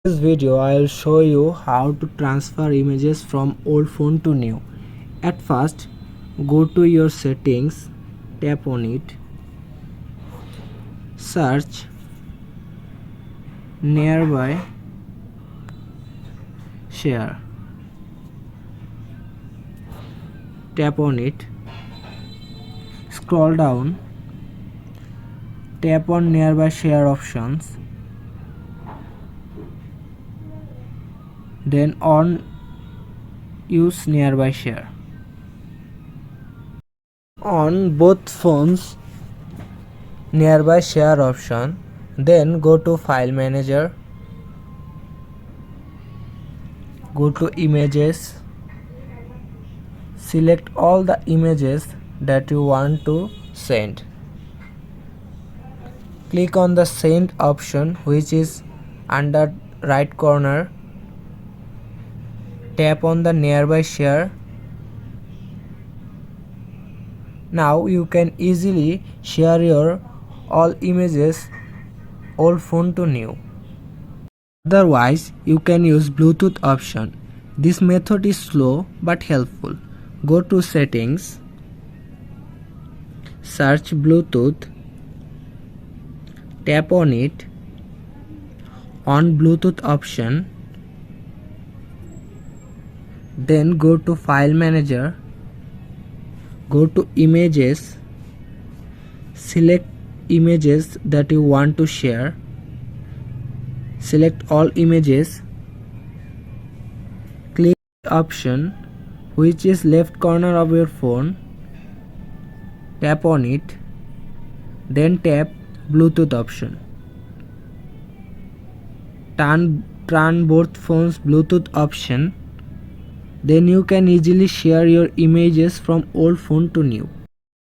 In this video I will show you how to transfer images from old phone to new. At first, go to your settings, tap on it, search nearby share, tap on it, scroll down, tap on nearby share options, then on use nearby share. On both phones nearby share option, then go to file manager, go to images, select all the images that you want to send. Click on the send option which is under right corner, tap on the nearby share. Now you can easily share your all images old phone to new. Otherwise, you can use Bluetooth option. This method is slow but helpful. Go to settings, search Bluetooth, tap on it, on Bluetooth option, then go to file manager, go to images, select images that you want to share, select all images, click option which is left corner of your phone, tap on it, then tap Bluetooth option. Turn both phones Bluetooth option, then you can easily share your images from old phone to new.